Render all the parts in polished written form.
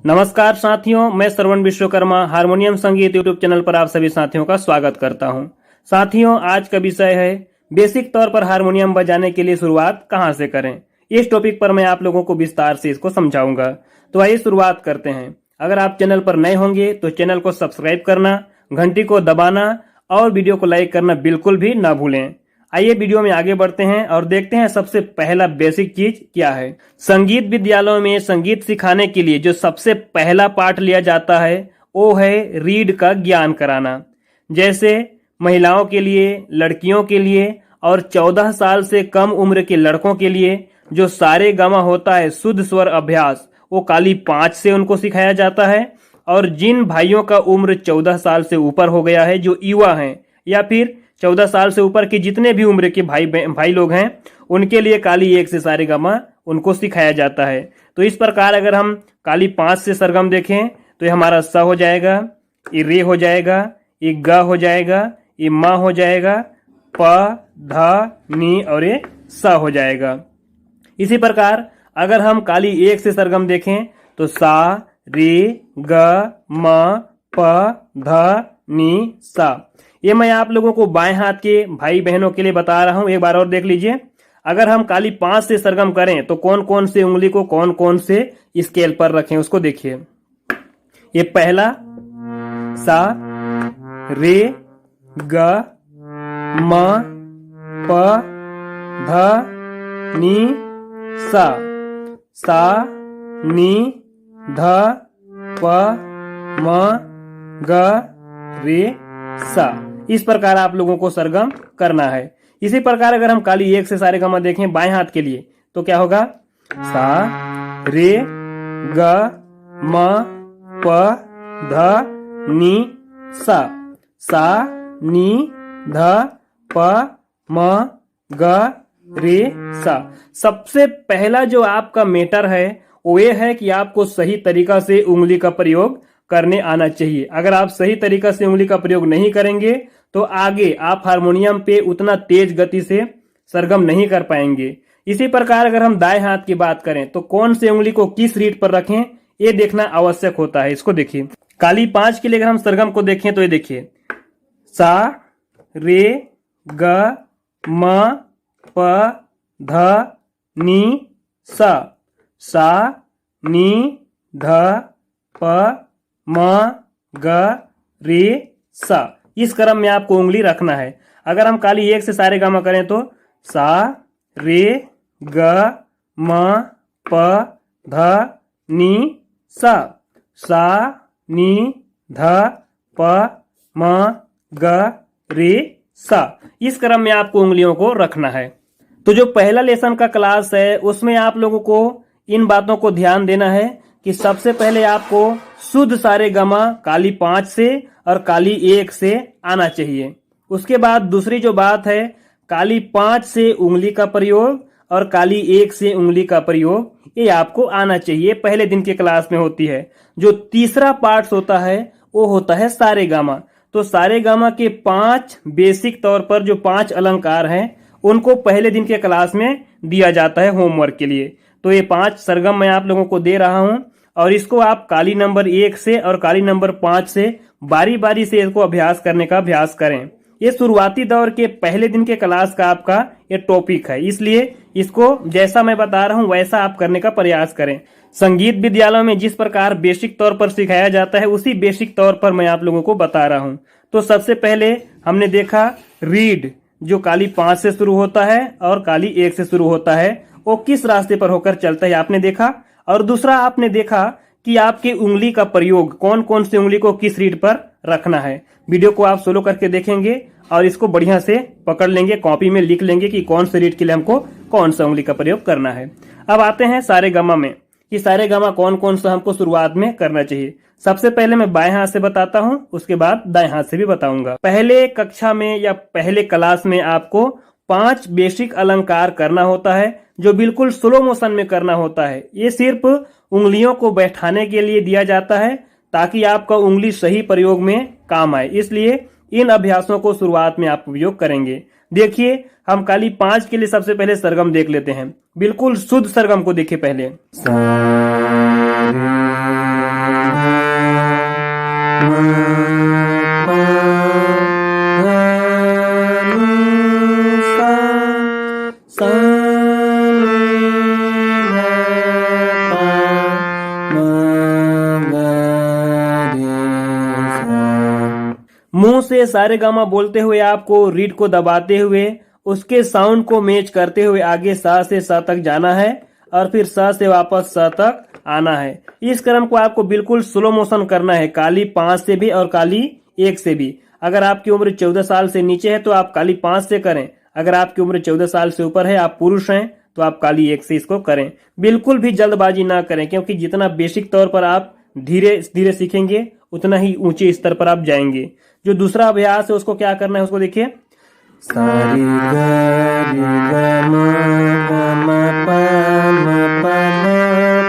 नमस्कार साथियों, मैं श्रवण विश्वकर्मा हारमोनियम संगीत यूट्यूब चैनल पर आप सभी साथियों का स्वागत करता हूं। साथियों, आज का विषय है बेसिक तौर पर हारमोनियम बजाने के लिए शुरुआत कहां से करें। इस टॉपिक पर मैं आप लोगों को विस्तार से इसको समझाऊंगा। तो आइए शुरुआत करते हैं। अगर आप चैनल पर नए होंगे तो चैनल को सब्सक्राइब करना, घंटी को दबाना और वीडियो को लाइक करना बिल्कुल भी ना भूलें। आइए वीडियो में आगे बढ़ते हैं और देखते हैं सबसे पहला बेसिक चीज क्या है। संगीत विद्यालयों में संगीत सिखाने के लिए जो सबसे पहला पाठ लिया जाता है वो है रीड का ज्ञान कराना। जैसे महिलाओं के लिए, लड़कियों के लिए और 14 साल से कम उम्र के लड़कों के लिए जो सारे गामा होता है शुद्ध स्वर अभ्यास, वो काली 5 से उनको सिखाया जाता है। और जिन भाइयों का उम्र 14 साल से ऊपर हो गया है, जो युवा हैं या फिर 14 साल से ऊपर के जितने भी उम्र के भाई लोग हैं, उनके लिए काली 1 से सारे गामा उनको सिखाया जाता है। तो इस प्रकार अगर हम काली 5 से सरगम देखें तो ये हमारा स हो जाएगा, ये रे हो जाएगा, ये ग हो जाएगा, ये म हो जाएगा, प ध नी और ये स हो जाएगा। इसी प्रकार अगर हम काली 1 से सरगम देखें तो सा रे ग म प ध नी सा। ये मैं आप लोगों को बाएं हाथ के भाई बहनों के लिए बता रहा हूं। एक बार और देख लीजिए। अगर हम काली 5 से सरगम करें तो कौन कौन से उंगली को कौन कौन से स्केल पर रखें उसको देखिए। ये पहला सा रे ग म प ध नी सा, सा नी ध प म ग रे सा। इस प्रकार आप लोगों को सरगम करना है। इसी प्रकार अगर हम काली 1 से सारे गामा देखें बाएं हाथ के लिए तो क्या होगा, सा रे ग म प ध नी सा, सा नी ध प म ग रे सा। सबसे पहला जो आपका मैटर है वो ये है कि आपको सही तरीका से उंगली का प्रयोग करने आना चाहिए। अगर आप सही तरीका से उंगली का प्रयोग नहीं करेंगे तो आगे आप हारमोनियम पे उतना तेज गति से सरगम नहीं कर पाएंगे। इसी प्रकार अगर हम दाएं हाथ की बात करें तो कौन से उंगली को किस रीड पर रखें ये देखना आवश्यक होता है। इसको देखिए। काली 5 के लिए अगर हम सरगम को देखें तो ये देखिए, सा रे ग म प ध नी सा, सा नी ध प म ग रे सा। इस क्रम में आपको उंगली रखना है। अगर हम काली 1 से सारे गामा करें तो सा रे ग म प ध नी सा, सा नी ध प म ग रे सा। इस क्रम में आपको उंगलियों को रखना है। तो जो पहला लेसन का क्लास है उसमें आप लोगों को इन बातों को ध्यान देना है कि सबसे पहले आपको शुद्ध सारे गामा काली 5 से और काली 1 से आना चाहिए। उसके बाद दूसरी जो बात है, काली 5 से उंगली का प्रयोग और काली 1 से उंगली का प्रयोग ये आपको आना चाहिए। पहले दिन के क्लास में होती है। जो तीसरा पार्ट होता है वो होता है सारे गामा। तो सारे गामा के 5 बेसिक तौर पर जो 5 अलंकार हैं उनको पहले दिन के क्लास में दिया जाता है होमवर्क के लिए। तो ये 5 सरगम मैं आप लोगों को दे रहा हूं और इसको आप काली नंबर 1 से और काली नंबर 5 से बारी बारी से इसको अभ्यास करने का अभ्यास करें। ये शुरुआती दौर के पहले दिन के क्लास का आपका ये टॉपिक है, इसलिए इसको जैसा मैं बता रहा हूं वैसा आप करने का प्रयास करें। संगीत विद्यालयों में जिस प्रकार बेसिक तौर पर सिखाया जाता है उसी बेसिक तौर पर मैं आप लोगों को बता रहा हूं। तो सबसे पहले हमने देखा रीड, जो काली 5 से शुरू होता है और काली 1 से शुरू होता है, वो किस रास्ते पर होकर चलता है आपने देखा। और दूसरा आपने देखा कि आपकी उंगली का प्रयोग कौन कौन सी उंगली को किस रीड पर रखना है। वीडियो को आप सोलो करके देखेंगे और इसको बढ़िया से पकड़ लेंगे, कॉपी में लिख लेंगे कि कौन से रीड के लिए हमको कौन सा उंगली का प्रयोग करना है। अब आते हैं सारे गामा में कि सारे गामा कौन कौन सा हमको शुरुआत में करना चाहिए। सबसे पहले मैं बाएं हाथ से बताता हूं, उसके बाद दाएं हाथ से भी बताऊंगा। पहले कक्षा में या पहले क्लास में आपको 5 बेसिक अलंकार करना होता है जो बिल्कुल स्लो मोशन में करना होता है। ये सिर्फ उंगलियों को बैठाने के लिए दिया जाता है ताकि आपका उंगली सही प्रयोग में काम आए। इसलिए इन अभ्यासों को शुरुआत में आप उपयोग करेंगे। देखिए, हम काली 5 के लिए सबसे पहले सरगम देख लेते हैं। बिल्कुल शुद्ध सरगम को देखिए पहले। सा रे से सारेगामा बोलते हुए आपको रीड को दबाते हुए उसके साउंड को मैच करते हुए आगे सा से स तक जाना है और फिर स से वापस स तक आना है। इस क्रम को आपको बिल्कुल स्लो मोशन करना है, काली 5 से भी और काली 1 से भी। अगर आपकी उम्र 14 साल से नीचे है तो आप काली 5 से करें, अगर आपकी उम्र 14 साल से ऊपर है, आप पुरुष हैं, तो आप काली 1 से इसको करें। बिल्कुल भी जल्दबाजी ना करें, क्योंकि जितना बेसिक तौर पर आप धीरे धीरे सीखेंगे उतना ही ऊंचे स्तर पर आप जाएंगे। जो दूसरा अभ्यास है उसको क्या करना है, उसको देखिए। सारी गा रे गा मा गा मा पा मा पा मा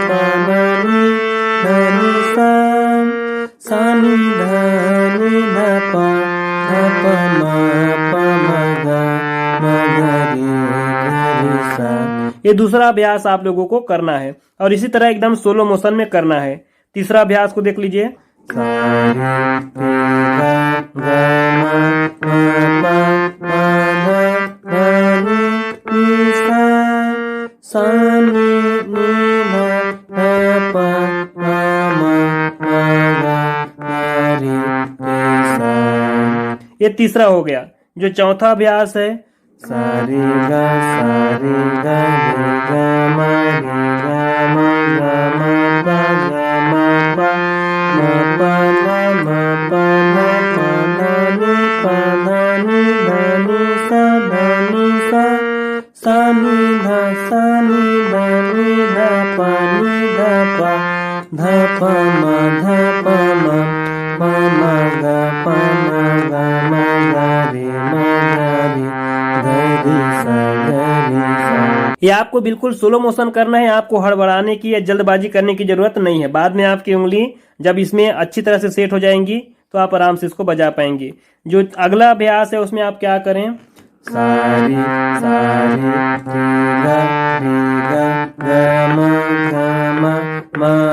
पा मा नी सा सा नी धा पा मा गा रे सा। ये दूसरा अभ्यास आप लोगों को करना है और इसी तरह एकदम सोलो मोशन में करना है। तीसरा अभ्यास को देख लीजिए। ये तीसरा हो गया। जो चौथा अभ्यास है, सारे गा रे गा मा रे गा मा पा मा पा मा पा मा पा नी सा सा नी धा पा धा पा मा गा मा गा रे ये आपको बिल्कुल स्लो मोशन करना है। आपको हड़बड़ाने की या जल्दबाजी करने की जरूरत नहीं है। बाद में आपकी उंगली जब इसमें अच्छी तरह से सेट हो जाएंगी तो आप आराम से इसको बजा पाएंगे। जो अगला अभ्यास है उसमें आप क्या करें, सारी सारी रे गा मा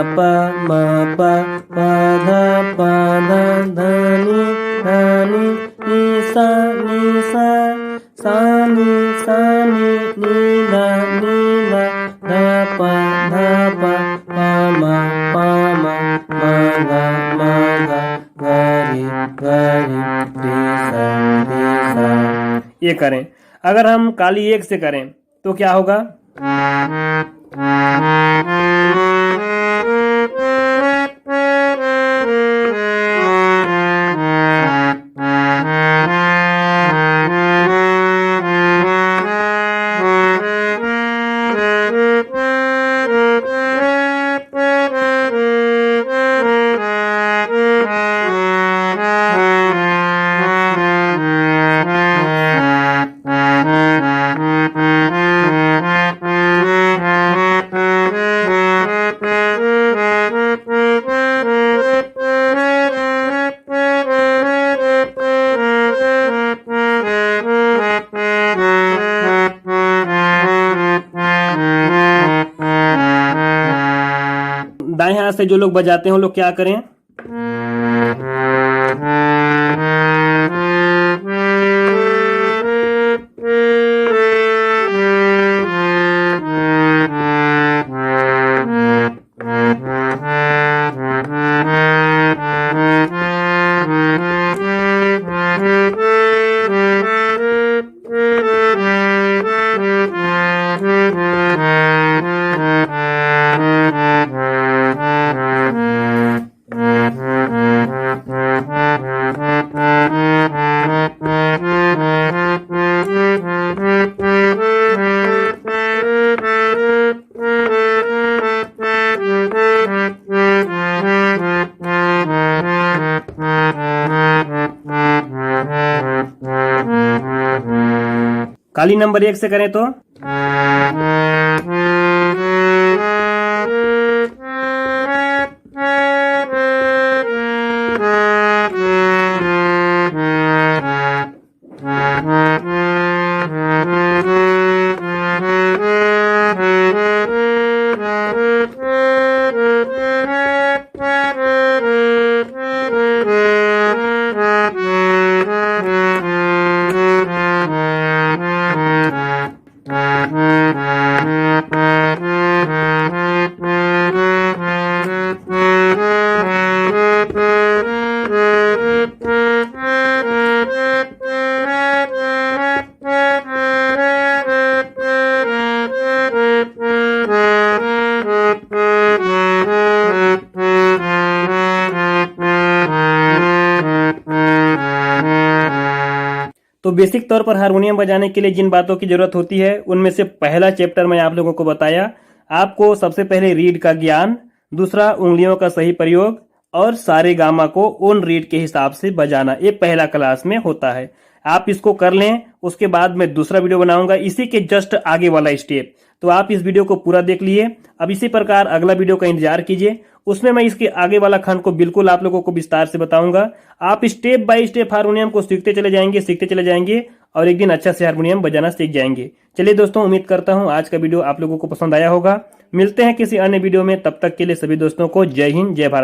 पा धा नी सा सा नी धा पा मा गा रे सा। ये करें। अगर हम काली 1 से करें तो क्या होगा, दाएं हाथ से जो लोग बजाते हैं वो लोग क्या करें, काली नंबर 1 से करें तो तो बेसिक तौर पर हारमोनियम बजाने के लिए जिन बातों की जरूरत होती है उनमें से पहला चैप्टर मैं आप लोगों को बताया। आपको सबसे पहले रीड का ज्ञान, दूसरा उंगलियों का सही प्रयोग और सारे गामा को ओन रीड के हिसाब से बजाना, ये पहला क्लास में होता है। आप इसको कर लें, उसके बाद मैं दूसरा वीडियो बनाऊंगा इसी के जस्ट आगे वाला स्टेप। तो आप इस वीडियो को पूरा देख लिए। अब इसी प्रकार अगला वीडियो का इंतजार कीजिए, उसमें मैं इसके आगे वाला खंड को बिल्कुल आप लोगों को विस्तार से बताऊंगा। आप स्टेप बाय स्टेप हारमोनियम को सीखते चले जाएंगे और एक दिन अच्छा से हारमोनियम बजाना सीख जाएंगे। चलिए दोस्तों, उम्मीद करता हूं आज का वीडियो आप लोगों को पसंद आया होगा। मिलते हैं किसी अन्य वीडियो में, तब तक के लिए सभी दोस्तों को जय हिंद, जय भारत।